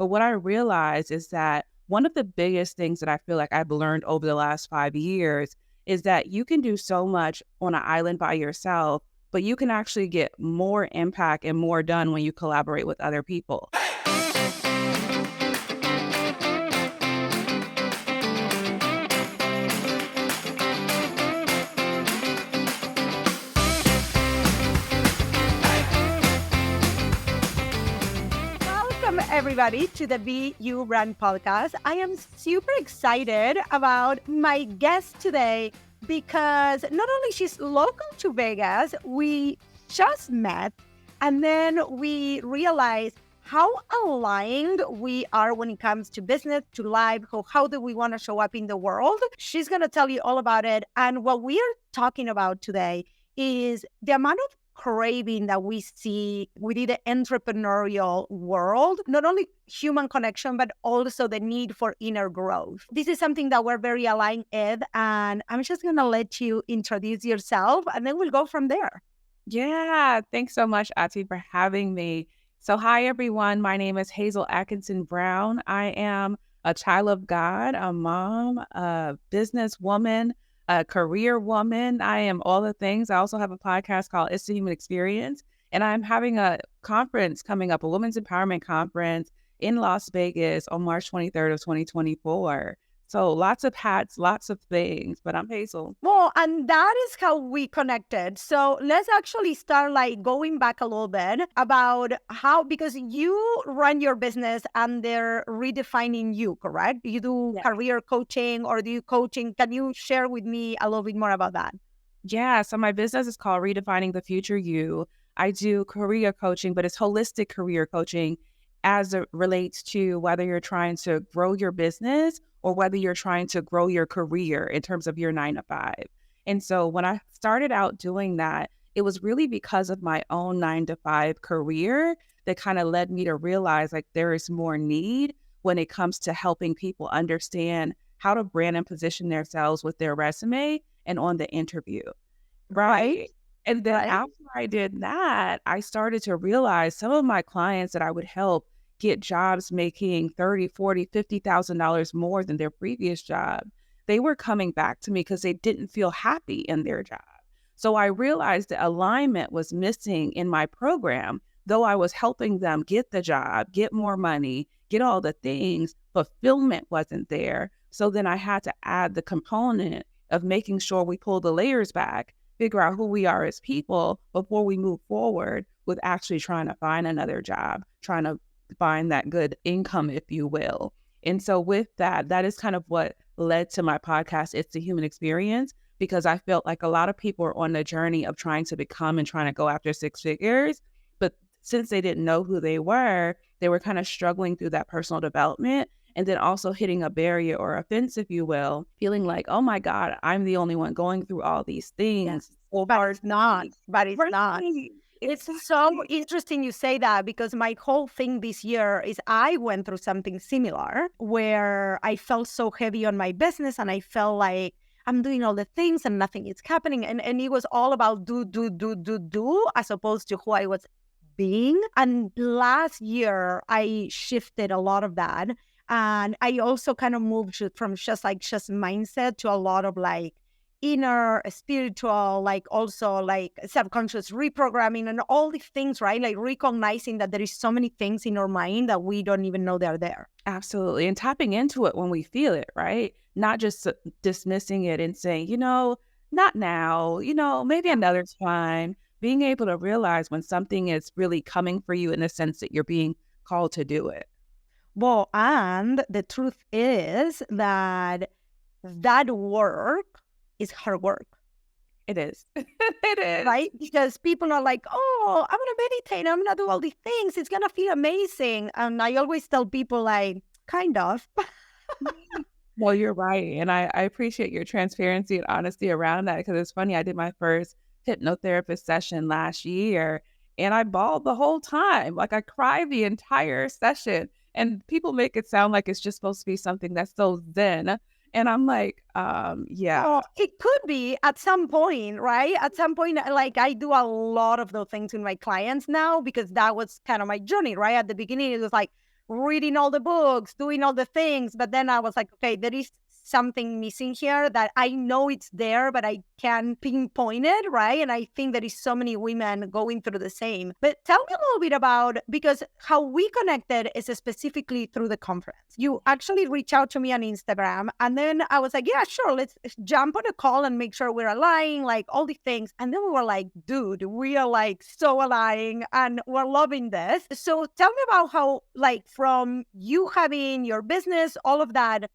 But what I realized is that one of the biggest things that I feel like I've learned over the last 5 years is that you can do so much on an island by yourself, but you can actually get more impact and more done when you collaborate with other people. Welcome, everybody, to the Be You Run podcast. I am super excited about my guest today because not only she's local to Vegas, we just met, and then we realized how aligned we are when it comes to business, to life, how do we want to show up in the world. She's going to tell you all about it. And what we are talking about today is the amount of craving that we see within the entrepreneurial world, not only human connection, but also the need for inner growth. This is something that we're very aligned with, and I'm just going to let you introduce yourself, and then we'll go from there. Yeah, thanks so much, Ati, for having me. So hi, everyone. My name is Hazel Atkinson Brown. I am a child of God, a mom, a businesswoman, a career woman. I am all the things. I also have a podcast called It's the Human Experience, and I'm having a conference coming up, a women's empowerment conference in Las Vegas on March 23rd of 2024. So lots of hats, lots of things, but I'm Hazel. Well, and that is how we connected. So let's actually start like going back a little bit about how, because you run your business under Redefining You, correct? You do career coaching or do you coaching? Can you share with me a little bit more about that? Yeah, so my business is called Redefining the Future You. I do career coaching, but it's holistic career coaching as it relates to whether you're trying to grow your business or whether you're trying to grow your career in terms of your 9 to 5. And so when I started out doing that, it was really because of my own 9 to 5 career that kind of led me to realize like there is more need when it comes to helping people understand how to brand and position themselves with their resume and on the interview. Right. And then after I did that, I started to realize some of my clients that I would help get jobs making $30,000, $40,000, $50,000 more than their previous job. They were coming back to me because they didn't feel happy in their job. So I realized the alignment was missing in my program. Though I was helping them get the job, get more money, get all the things, fulfillment wasn't there. So then I had to add the component of making sure we pull the layers back, figure out who we are as people before we move forward with actually trying to find another job, trying to find that good income, if you will. And so with that, that is kind of what led to my podcast, It's the Human Experience, because I felt like a lot of people are on the journey of trying to become and trying to go after 6 figures. But since they didn't know who they were kind of struggling through that personal development. And then also hitting a barrier or a fence, if you will, feeling like, oh my God, I'm the only one going through all these things. Yes. But it's not. It's so interesting you say that because my whole thing this year is I went through something similar where I felt so heavy on my business and I felt like I'm doing all the things and nothing is happening. And it was all about do as opposed to who I was being. And last year, I shifted a lot of that. And I also kind of moved from just mindset to a lot of like inner spiritual, like also like subconscious reprogramming and all these things, right? Like recognizing that there is so many things in our mind that we don't even know they're there. Absolutely. And tapping into it when we feel it, right? Not just dismissing it and saying, not now, maybe another time. Being able to realize when something is really coming for you in the sense that you're being called to do it. Well, and the truth is that work is hard work. It is. It is. Right? Because people are like, oh, I'm going to meditate. I'm going to do all these things. It's going to feel amazing. And I always tell people like, kind of. Well, you're right. And I appreciate your transparency and honesty around that because it's funny. I did my first hypnotherapist session last year and I bawled the whole time. Like I cried the entire session. And people make it sound like it's just supposed to be something that's so zen. And I'm like, yeah. Well, it could be at some point, right? At some point, like I do a lot of those things with my clients now because that was kind of my journey, right? At the beginning, it was like, reading all the books, doing all the things. But then I was like, okay, there is something missing here that I know it's there, but I can pinpoint it, right? And I think there is so many women going through the same. But tell me a little bit about, because how we connected is specifically through the conference. You actually reached out to me on Instagram, and then I was like, yeah, sure, let's jump on a call and make sure we're aligning, like all these things. And then we were like, dude, we are like so aligning and we're loving this. So tell me about how, like, from you having your business, all of that,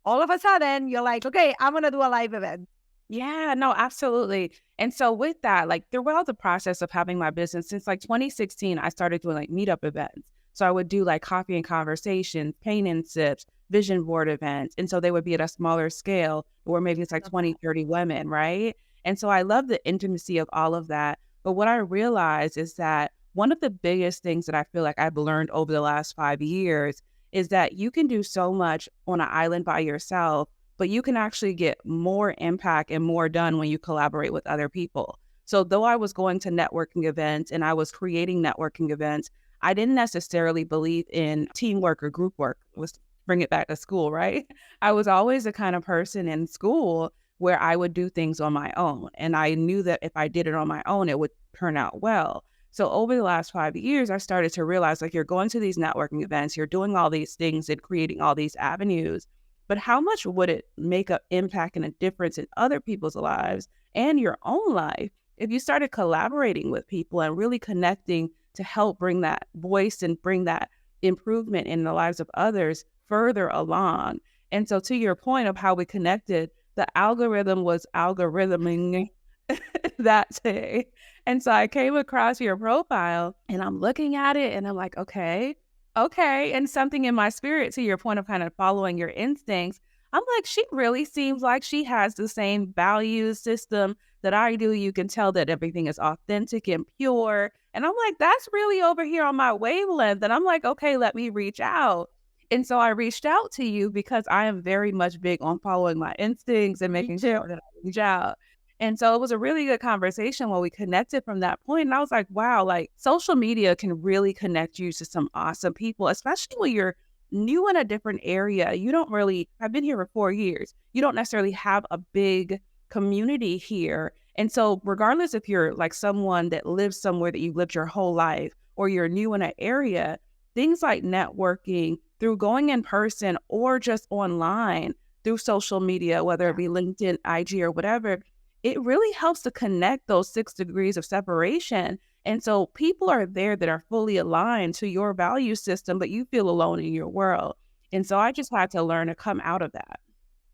all of a sudden you're like, okay, I'm going to do a live event. Yeah, no, absolutely. And so with that, like throughout the process of having my business, since like 2016, I started doing like meetup events. So I would do like coffee and conversations, paint and sips, vision board events. And so they would be at a smaller scale where maybe it's like 20, 30 women, right? And so I love the intimacy of all of that. But what I realized is that one of the biggest things that I feel like I've learned over the last 5 years is that you can do so much on an island by yourself, but you can actually get more impact and more done when you collaborate with other people. So though I was going to networking events and I was creating networking events, I didn't necessarily believe in teamwork or group work. Let's bring it back to school, right? I was always the kind of person in school where I would do things on my own. And I knew that if I did it on my own, it would turn out well. So over the last 5 years, I started to realize like you're going to these networking events, you're doing all these things and creating all these avenues, but how much would it make an impact and a difference in other people's lives and your own life if you started collaborating with people and really connecting to help bring that voice and bring that improvement in the lives of others further along? And so to your point of how we connected, the algorithm was algorithming that day. And so I came across your profile and I'm looking at it and I'm like, okay. And something in my spirit, to your point of kind of following your instincts, I'm like, she really seems like she has the same value system that I do. You can tell that everything is authentic and pure. And I'm like, that's really over here on my wavelength. And I'm like, okay, let me reach out. And so I reached out to you because I am very much big on following my instincts and making sure that I reach out. And so it was a really good conversation when we connected from that point. And I was like, wow, like social media can really connect you to some awesome people, especially when you're new in a different area. You don't really, I've been here for 4 years. You don't necessarily have a big community here. And so regardless if you're like someone that lives somewhere that you've lived your whole life or you're new in an area, things like networking through going in person or just online through social media, whether it be LinkedIn, IG, or whatever, it really helps to connect those 6 degrees of separation. And so people are there that are fully aligned to your value system, but you feel alone in your world. And so I just had to learn to come out of that.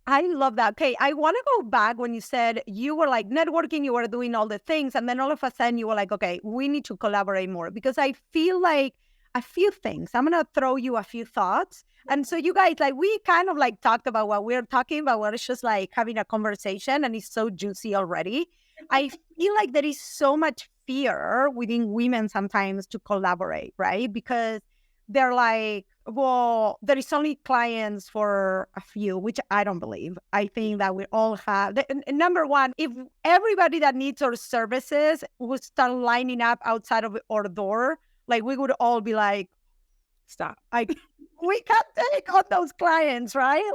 I love that. Okay, I want to go back when you said you were like networking, you were doing all the things, and then all of a sudden you were like, okay, we need to collaborate more, because I feel like a few things. I'm going to throw you a few thoughts. And so you guys, like, we kind of like talked about what we're talking about, where it's just like having a conversation and it's so juicy already. I feel like there is so much fear within women sometimes to collaborate, right? Because they're like, well, there is only clients for a few, which I don't believe. I think that we all have. Number one, if everybody that needs our services would start lining up outside of our door, like we would all be like, Stop. like we can't take on those clients, right?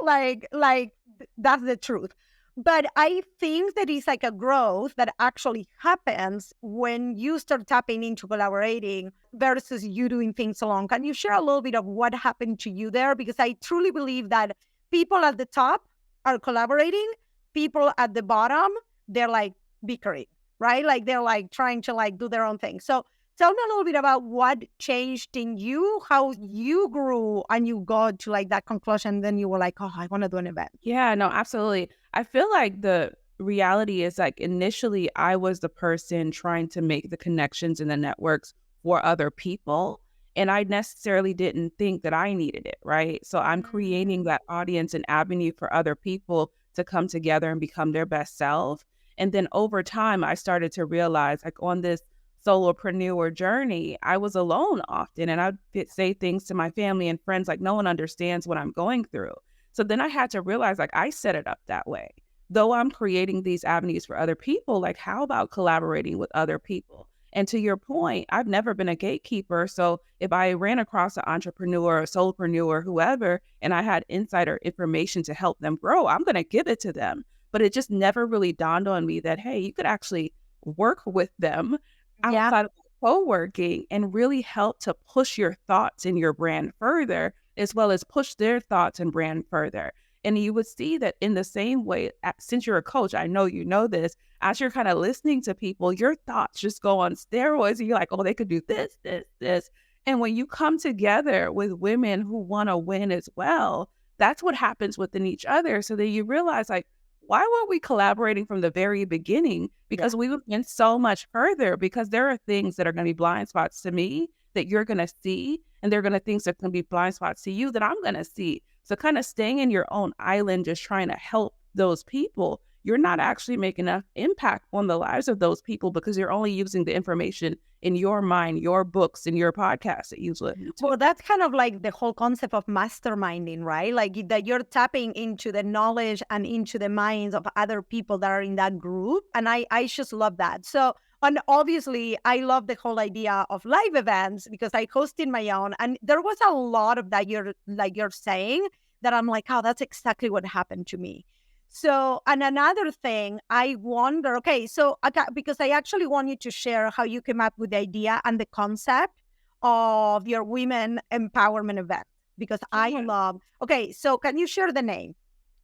Like that's the truth. But I think that it's like a growth that actually happens when you start tapping into collaborating versus you doing things alone. Can you share a little bit of what happened to you there? Because I truly believe that people at the top are collaborating. People at the bottom, they're like bickering, right? Like they're like trying to like do their own thing. So tell me a little bit about what changed in you, how you grew and you got to like that conclusion. Then you were like, oh, I want to do an event. Yeah, no, absolutely. I feel like the reality is like initially I was the person trying to make the connections in the networks for other people. And I necessarily didn't think that I needed it, right? So I'm creating that audience and avenue for other people to come together and become their best self. And then over time, I started to realize like on this solopreneur journey, I was alone often. And I'd say things to my family and friends like, no one understands what I'm going through. So then I had to realize like I set it up that way. Though I'm creating these avenues for other people, like how about collaborating with other people? And to your point, I've never been a gatekeeper. So if I ran across an entrepreneur, a solopreneur, whoever, and I had insider information to help them grow, I'm going to give it to them. But it just never really dawned on me that, hey, you could actually work with them Yeah. outside of co-working and really help to push your thoughts and your brand further, as well as push their thoughts and brand further. And you would see that in the same way, since you're a coach, I know you know this, as you're kind of listening to people, your thoughts just go on steroids and you're like, oh, they could do this, this, this. And when you come together with women who want to win as well, that's what happens within each other. So then you realize, like, why weren't we collaborating from the very beginning? Because we would went so much further, because there are things that are going to be blind spots to me that you're going to see, and there are going to things that can be blind spots to you that I'm going to see. So kind of staying in your own island, just trying to help those people, you're not actually making enough impact on the lives of those people, because you're only using the information in your mind, your books, and your podcasts that you listen to. Well, that's kind of like the whole concept of masterminding, right? Like that you're tapping into the knowledge and into the minds of other people that are in that group. And I just love that. So, and obviously, I love the whole idea of live events because I hosted my own. And there was a lot of that you're saying that I'm like, oh, that's exactly what happened to me. So, and another thing, I wonder, okay, so because I actually want you to share how you came up with the idea and the concept of your women empowerment event, because I love, okay, so can you share the name?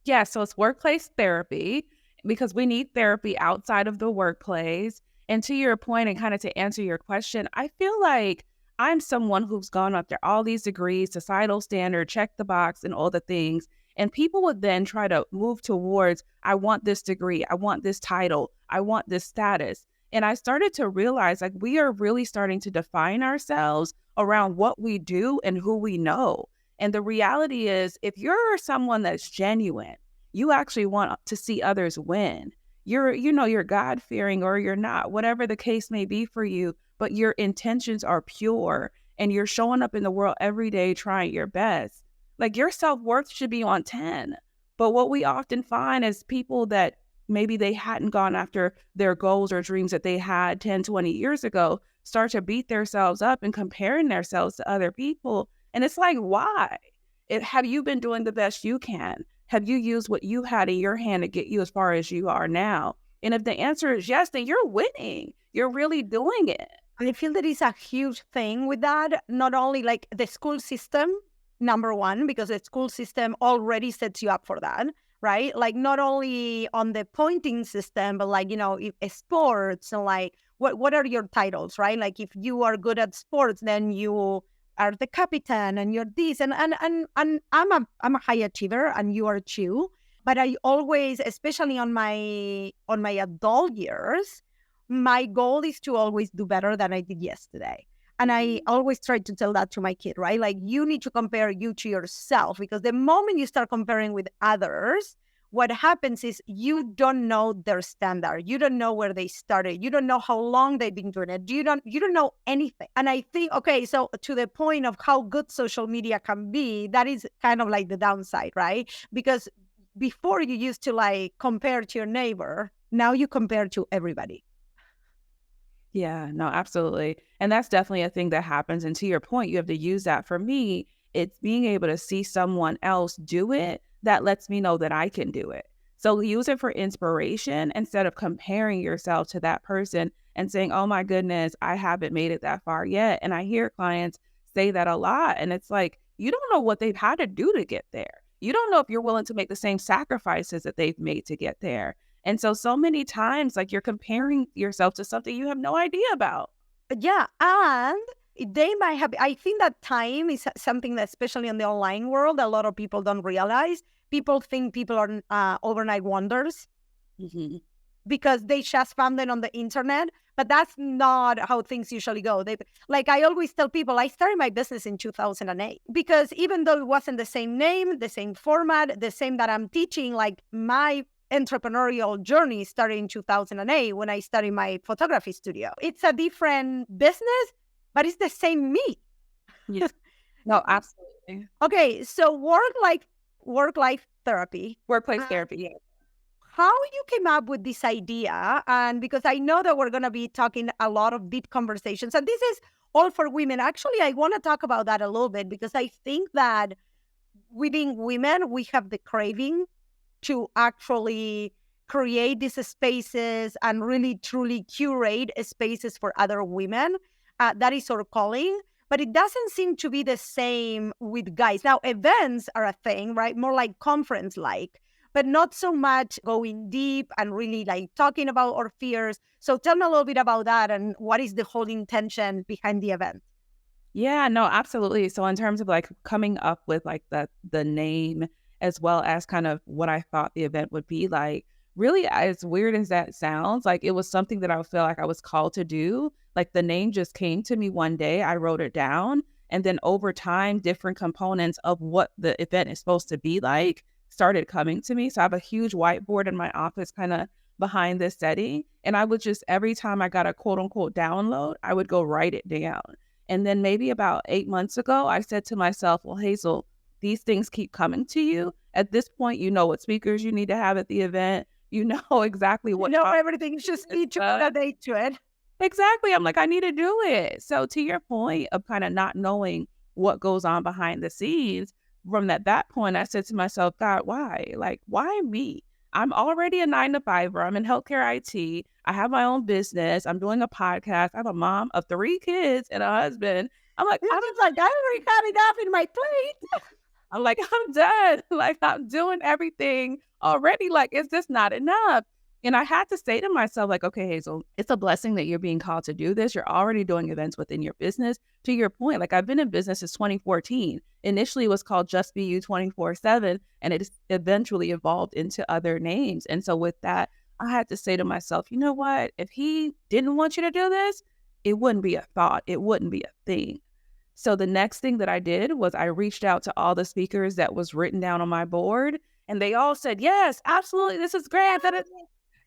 Yeah, so it's workplace therapy, because we need therapy outside of the workplace. And to your point, and kind of to answer your question, I feel like I'm someone who's gone after all these degrees, societal standard, check the box, and all the things. And people would then try to move towards, I want this degree, I want this title, I want this status. And I started to realize, like, we are really starting to define ourselves around what we do and who we know. And the reality is, if you're someone that's genuine, you actually want to see others win. You're God-fearing, or you're not, whatever the case may be for you, but your intentions are pure and you're showing up in the world every day trying your best. Like, your self-worth should be on 10. But what we often find is people that maybe they hadn't gone after their goals or dreams that they had 10, 20 years ago start to beat themselves up and comparing themselves to other people. And it's like, why? Have you been doing the best you can? Have you used what you had in your hand to get you as far as you are now? And if the answer is yes, then you're winning. You're really doing it. I feel that is a huge thing with that. Not only like the school system, number one, because the school system already sets you up for that, right? Like not only on the pointing system, but like, if sports and like, what are your titles, right? Like if you are good at sports, then you are the captain and you're this. And I'm a high achiever and you are too. But I always, especially on my adult years, my goal is to always do better than I did yesterday. And I always try to tell that to my kid, right? Like you need to compare you to yourself, because the moment you start comparing with others, what happens is you don't know their standard. You don't know where they started. You don't know how long they've been doing it. You don't know anything. And I think, okay, so to the point of how good social media can be, that is kind of like the downside, right? Because before you used to like compare to your neighbor, now you compare to everybody. Yeah, no, absolutely. And that's definitely a thing that happens. And to your point, you have to use that. For me, it's being able to see someone else do it that lets me know that I can do it. So use it for inspiration instead of comparing yourself to that person and saying, oh my goodness, I haven't made it that far yet. And I hear clients say that a lot. And it's like, you don't know what they've had to do to get there. You don't know if you're willing to make the same sacrifices that they've made to get there. And so many times, like, you're comparing yourself to something you have no idea about. Yeah. And they might have, I think that time is something that, especially in the online world, a lot of people don't realize. People think people are overnight wonders because they just found it on the internet. But that's not how things usually go. Like I always tell people, I started my business in 2008 because even though it wasn't the same name, the same format, the same that I'm teaching, like my entrepreneurial journey started in 2008 when I started my photography studio. It's a different business, but it's the same me. Yes. No, absolutely. Okay, so work-life therapy. Workplace therapy, yeah. how you came up with this idea. And because I know that we're going to be talking a lot of deep conversations, and this is all for women. Actually, I want to talk about that a little bit because I think that within women, we have the craving to actually create these spaces and really truly curate spaces for other women. That is our calling. But it doesn't seem to be the same with guys. Now, events are a thing, right? More like conference like, but not so much going deep and really like talking about our fears. So tell me a little bit about that and what is the whole intention behind the event? Yeah, no, absolutely. So in terms of like coming up with like the name as well as kind of what I thought the event would be like, really as weird as that sounds, like it was something that I feel like I was called to do. Like the name just came to me one day, I wrote it down, and then over time, different components of what the event is supposed to be like started coming to me. So I have a huge whiteboard in my office kind of behind this setting. And I would just, every time I got a quote unquote download, I would go write it down. And then maybe about 8 months ago, I said to myself, well, Hazel, these things keep coming to you. At this point, you know what speakers you need to have at the event. You know exactly You what know, everything you just need to put a date to it. exactly. I'm like, I need to do it. So to your point of kind of not knowing what goes on behind the scenes, from that point, I said to myself, God, why? Like, why me? I'm already a 9 to 5er. I'm in healthcare IT. I have my own business. I'm doing a podcast. I have a mom of 3 kids and a husband. I'm like, I was like, I already had enough in my plate. I'm like, I'm done. Like, I'm doing everything already. Like, is this not enough? And I had to say to myself, like, okay, Hazel, it's a blessing that you're being called to do this. You're already doing events within your business. To your point, like, I've been in business since 2014. Initially, it was called Just Be You 24/7, and it eventually evolved into other names. And so with that, I had to say to myself, you know what? If he didn't want you to do this, it wouldn't be a thought. It wouldn't be a thing. So the next thing that I did was I reached out to all the speakers that was written down on my board, and they all said, yes, absolutely, this is great.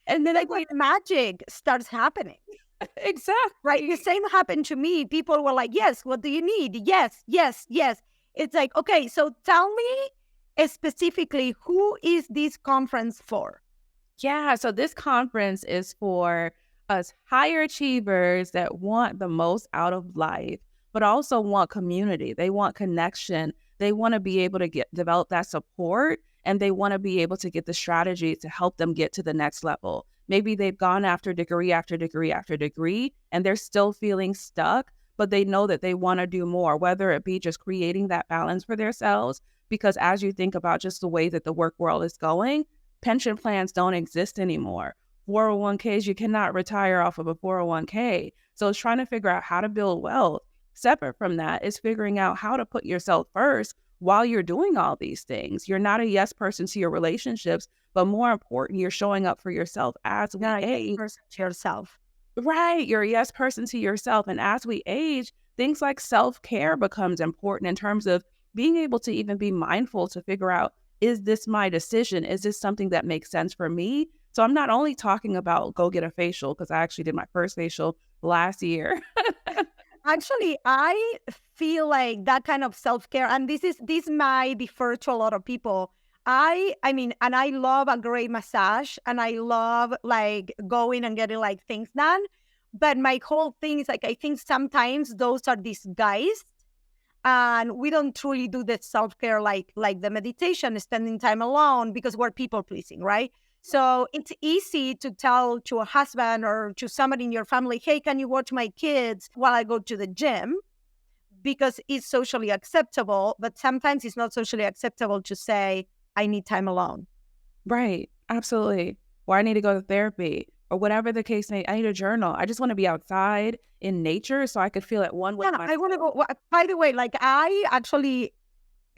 And then Like when magic starts happening, right? exactly. The same happened to me. People were like, yes, what do you need? Yes, yes, yes. It's like, okay, so tell me specifically, who is this conference for? Yeah, so this conference is for us higher achievers that want the most out of life, but also want community. They want connection. They want to be able to develop that support, and they want to be able to get the strategy to help them get to the next level. Maybe they've gone after degree after degree after degree, and they're still feeling stuck, but they know that they want to do more, whether it be just creating that balance for themselves. Because as you think about just the way that the work world is going, pension plans don't exist anymore. 401ks, you cannot retire off of a 401k. So it's trying to figure out how to build wealth. Separate from that is figuring out how to put yourself first while you're doing all these things. You're not a yes person to your relationships, but more important, you're showing up for yourself as we age. Person to yourself. Right. You're a yes person to yourself. And as we age, things like self-care becomes important in terms of being able to even be mindful to figure out, is this my decision? Is this something that makes sense for me? So I'm not only talking about go get a facial, because I actually did my first facial last year. Actually, I feel like that kind of self-care, and this might differ to a lot of people. I mean, and I love a great massage, and I love like going and getting like things done. But my whole thing is like, I think sometimes those are disguised, and we don't truly do the self-care like the meditation, spending time alone, because we're people pleasing, right? So it's easy to tell to a husband or to somebody in your family, hey, can you watch my kids while I go to the gym? Because it's socially acceptable, but sometimes it's not socially acceptable to say, I need time alone. Right. Absolutely. Or I need to go to therapy or whatever the case may. I need a journal. I just want to be outside in nature so I could feel at one with Yeah, I want to go. By the way, like I actually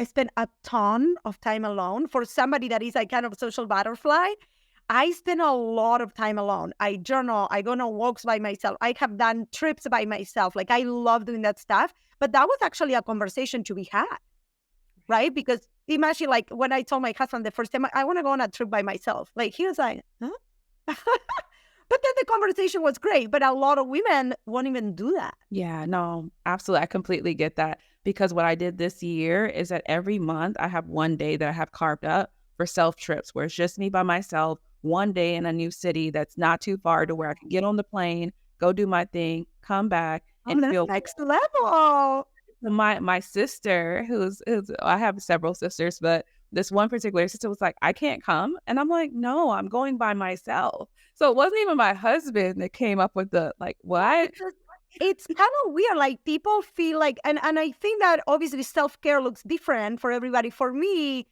spend a ton of time alone. For somebody that is a kind of social butterfly, I spend a lot of time alone. I journal, I go on walks by myself. I have done trips by myself. Like I love doing that stuff. But that was actually a conversation to be had, right? Because imagine like when I told my husband the first time, I want to go on a trip by myself. Like he was like, huh? But then the conversation was great. But a lot of women won't even do that. Yeah, no, absolutely. I completely get that because what I did this year is that every month I have one day that I have carved up for self trips where it's just me by myself one day in a new city that's not too far to where I can get on the plane, go do my thing, come back Oh, and that's feel next level. my sister, who's I have several sisters, but this one particular sister was like, "I can't come." And I'm like, "No, I'm going by myself." So it wasn't even my husband that came up with the like, "What?" It's kind of weird. Like people feel like, and I think that obviously self care looks different for everybody. For me,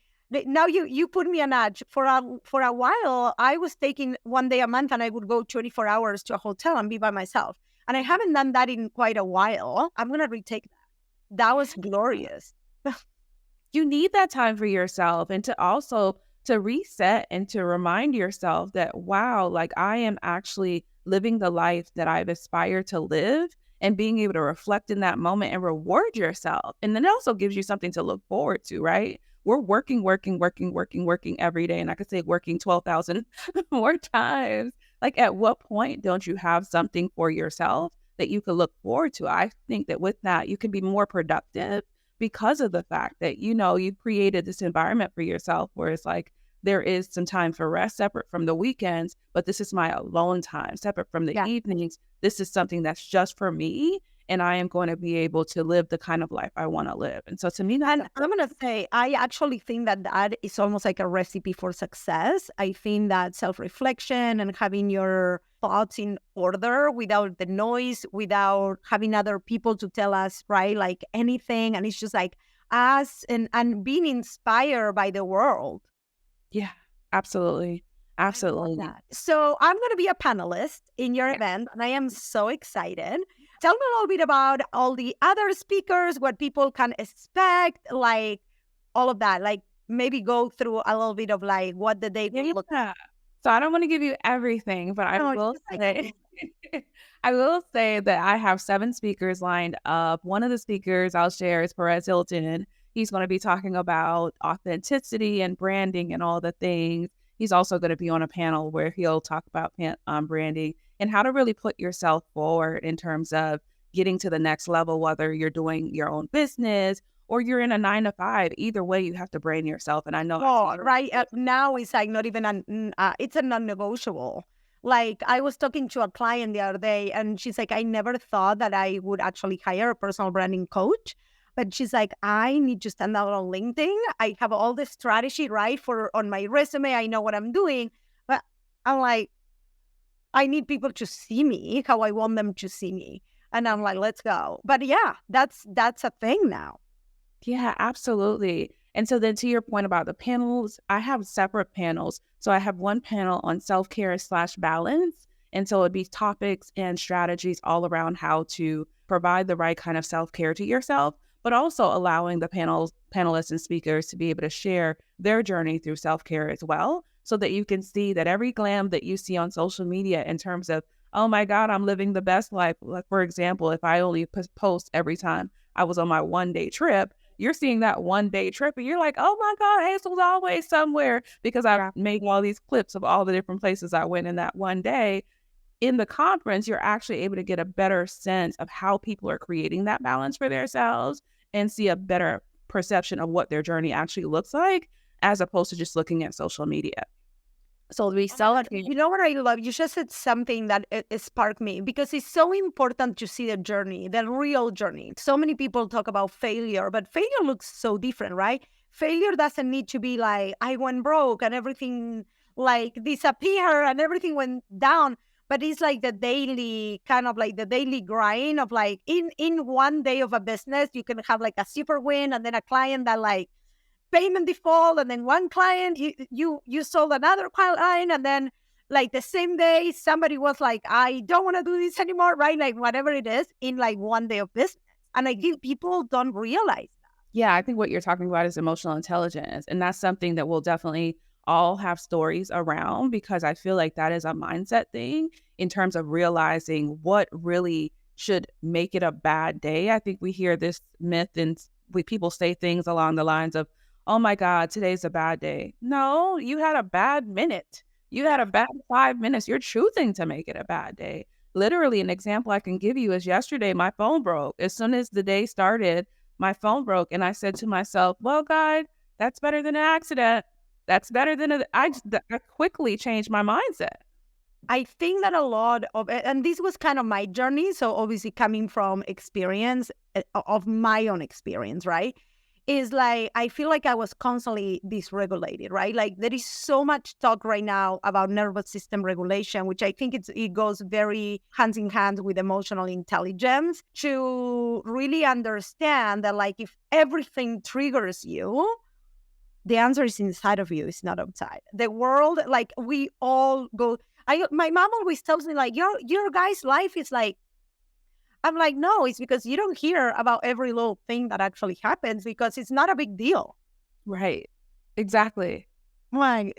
now you put me on edge. For a while, I was taking one day a month, and I would go 24 hours to a hotel and be by myself. And I haven't done that in quite a while. I'm gonna retake that. That was glorious. You need that time for yourself and to also to reset and to remind yourself that wow, like I am actually living the life that I've aspired to live and being able to reflect in that moment and reward yourself. And then it also gives you something to look forward to, right? We're working every day. And I could say working 12,000 more times. Like at what point don't you have something for yourself that you could look forward to? I think that with that, you can be more productive because of the fact that, you know, you created this environment for yourself where it's like there is some time for rest separate from the weekends, but this is my alone time separate from the Yeah. evenings. This is something that's just for me. And I am going to be able to live the kind of life I want to live. And so to me, that's And I'm going to say, I actually think that that is almost like a recipe for success. I think that self reflection and having your thoughts in order without the noise, without having other people to tell us, right, like anything. And it's just like us and being inspired by the world. yeah, absolutely. I love Absolutely. that. So I'm going to be a panelist in your Yeah. event, and I am so excited. Tell me a little bit about all the other speakers, what people can expect, like all of that. Like maybe go through a little bit of like what the day will look like. Yeah. So I don't want to give you everything, but I No, it's will just like say I will say that I have 7 speakers lined up. One of the speakers I'll share is Perez Hilton. He's going to be talking about authenticity and branding and all the things. He's also going to be on a panel where he'll talk about branding and how to really put yourself forward in terms of getting to the next level, whether you're doing your own business or you're in a 9 to 5. Either way, you have to brand yourself. And I know oh, right now it's like not even it's a non-negotiable. Like I was talking to a client the other day, and she's like, I never thought that I would actually hire a personal branding coach. But she's like, I need to stand out on LinkedIn. I have all the strategy right for on my resume. I know what I'm doing. But I'm like, I need people to see me how I want them to see me. And I'm like, let's go. But yeah, that's a thing now. Yeah, absolutely. And so then to your point about the panels, I have separate panels. So I have one panel on self-care/balance. And so it'd be topics and strategies all around how to provide the right kind of self-care to yourself, but also allowing the panelists and speakers to be able to share their journey through self-care as well, so that you can see that every glam that you see on social media in terms of, oh my God, I'm living the best life. Like, for example, if I only post every time I was on my 1 day trip, you're seeing that 1 day trip and you're like, oh my God, Hazel's always somewhere because I've Yeah. made all these clips of all the different places I went in that 1 day. In the conference, you're actually able to get a better sense of how people are creating that balance for themselves and see a better perception of what their journey actually looks like, as opposed to just looking at social media. So we Oh my sell God. it. You know what I love? You just said something that it sparked me because it's so important to see the journey, the real journey. So many people talk about failure, but failure looks so different, right? Failure doesn't need to be like, I went broke and everything like disappeared and everything went down. But it's like the daily kind of like the daily grind of like in one day of a business, you can have like a super win and then a client that like payment default, and then one client you sold another client, and then like the same day somebody was like, I don't want to do this anymore, right? Like whatever it is in like one day of business. And I think people don't realize that. Yeah, I think what you're talking about is emotional intelligence. And that's something that we'll definitely all have stories around, because I feel like that is a mindset thing in terms of realizing what really should make it a bad day. I think we hear this myth and people say things along the lines of, oh my God, today's a bad day. No, you had a bad minute. You had a bad 5 minutes. You're choosing to make it a bad day. Literally, an example I can give you is yesterday, my phone broke. As soon as the day started, my phone broke. And I said to myself, well, God, that's better than an accident. That's better than I quickly changed my mindset. I think that a lot of it, and this was kind of my journey. So obviously coming from experience of my own experience, right? Is like, I feel like I was constantly dysregulated, right? Like there is so much talk right now about nervous system regulation, which I think it goes very hand in hand with emotional intelligence to really understand that like if everything triggers you, the answer is inside of you, it's not outside. The world, like we all go. My mom always tells me like your guy's life is like. I'm like, no, it's because you don't hear about every little thing that actually happens because it's not a big deal. Right. Exactly. Like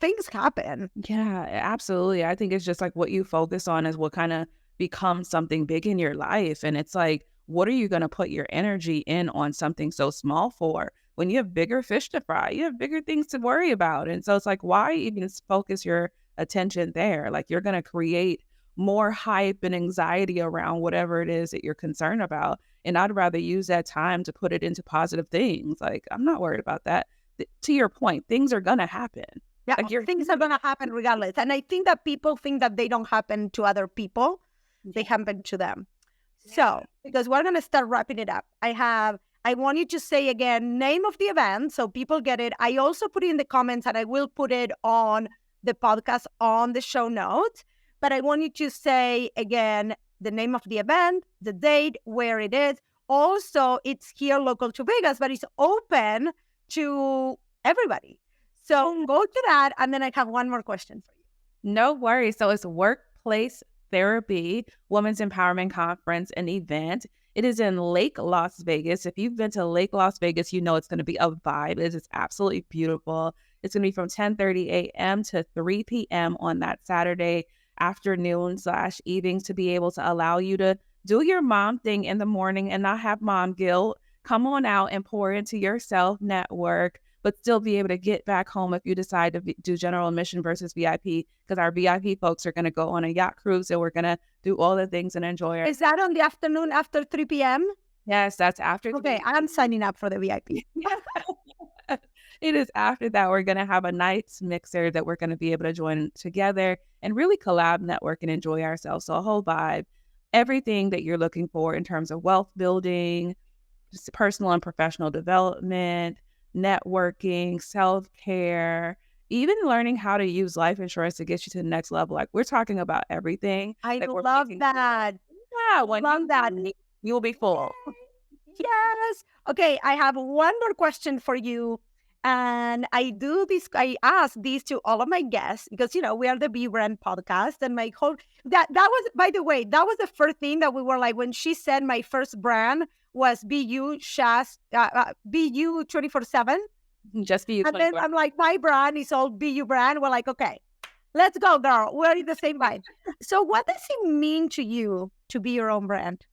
things happen. Yeah, absolutely. I think it's just like what you focus on is what kind of becomes something big in your life. And it's like, what are you going to put your energy in on something so small for? When you have bigger fish to fry, you have bigger things to worry about. And so it's like, why even focus your attention there? Like you're going to create more hype and anxiety around whatever it is that you're concerned about. And I'd rather use that time to put it into positive things. Like, I'm not worried about that. To your point, things are going to happen. Yeah, Like things are going to happen regardless. And I think that people think that they don't happen to other people. They happen to them. So, because we're going to start wrapping it up, I want you to say again, name of the event so people get it. I also put it in the comments and I will put it on the podcast on the show notes. But I want you to say again, the name of the event, the date, where it is. Also, it's here local to Vegas, but it's open to everybody. So go to that. And then I have one more question for you. No worries. So it's Workplace Therapy Women's Empowerment Conference and event. It is in Lake Las Vegas. If you've been to Lake Las Vegas, you know it's going to be a vibe. It is absolutely beautiful. It's going to be from 10:30 a.m. to 3 p.m. on that Saturday afternoon/evenings to be able to allow you to do your mom thing in the morning and not have mom guilt. Come on out and pour into yourself, network, but still be able to get back home if you decide to do general admission versus VIP, because our VIP folks are going to go on a yacht cruise and we're going to do all the things and enjoy it. Is that on the afternoon after 3 p.m.? Yes, that's after. Okay, I'm signing up for the VIP. It is after that. We're going to have a nice mixer that we're going to be able to join together and really collab, network, and enjoy ourselves. So a whole vibe, everything that you're looking for in terms of wealth building, just personal and professional development, networking, self-care, even learning how to use life insurance to get you to the next level. Like we're talking about everything. I love that. Yeah, love that. You'll be full. Yes. Okay, I have one more question for you. And I ask these to all of my guests because, you know, we are the Be Brand podcast and my whole, that was, by the way, that was the first thing that we were like, when she said my first brand was BU 24/7. Just BU 24/7. And then I'm like, my brand is all BU brand. We're like, okay, let's go, girl. We're in the same vibe. So what does it mean to you to be your own brand?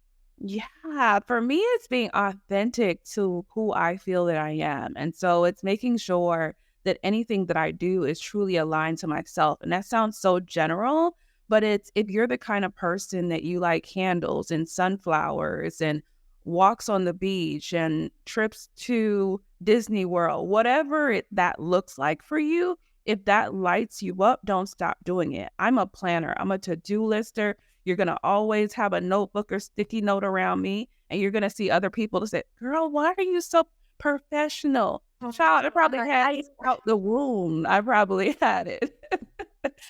Yeah, for me, it's being authentic to who I feel that I am. And so it's making sure that anything that I do is truly aligned to myself. And that sounds so general, but it's if you're the kind of person that you like candles and sunflowers and walks on the beach and trips to Disney World, whatever that looks like for you, if that lights you up, don't stop doing it. I'm a planner. I'm a to-do lister. You're going to always have a notebook or sticky note around me, and you're going to see other people that say, girl, why are you so professional? Child, I probably had it out the womb. I probably had it.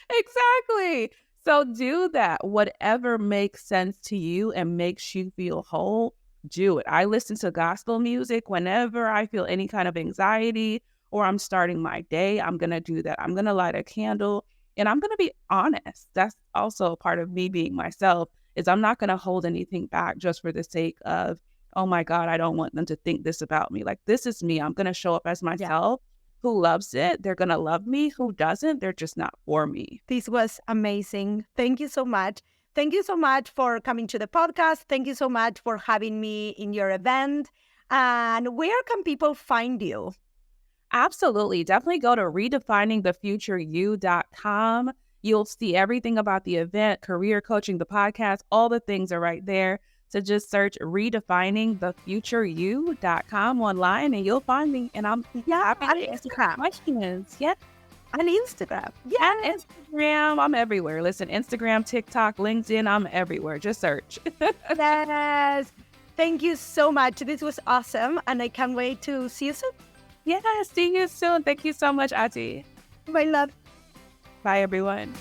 Exactly. So do that. Whatever makes sense to you and makes you feel whole, do it. I listen to gospel music whenever I feel any kind of anxiety or I'm starting my day. I'm going to do that. I'm going to light a candle. And I'm going to be honest. That's also a part of me being myself is I'm not going to hold anything back just for the sake of, oh my God, I don't want them to think this about me. Like, this is me. I'm going to show up as myself. Who loves it, they're going to love me. Who doesn't, they're just not for me. This was amazing. Thank you so much. Thank you so much for coming to the podcast. Thank you so much for having me in your event. And where can people find you? Absolutely. Definitely go to redefiningthefutureyou.com. You'll see everything about the event, career coaching, the podcast, all the things are right there. So just search redefiningthefutureyou.com online and you'll find me. And I'm happy on to answer Instagram. questions. Yeah. On Instagram. And Yes. Instagram, I'm everywhere. Listen, Instagram, TikTok, LinkedIn, I'm everywhere. Just search. Yes. Thank you so much. This was awesome. And I can't wait to see you soon. Yeah, see you soon. Thank you so much, Ati. My love. Bye, everyone.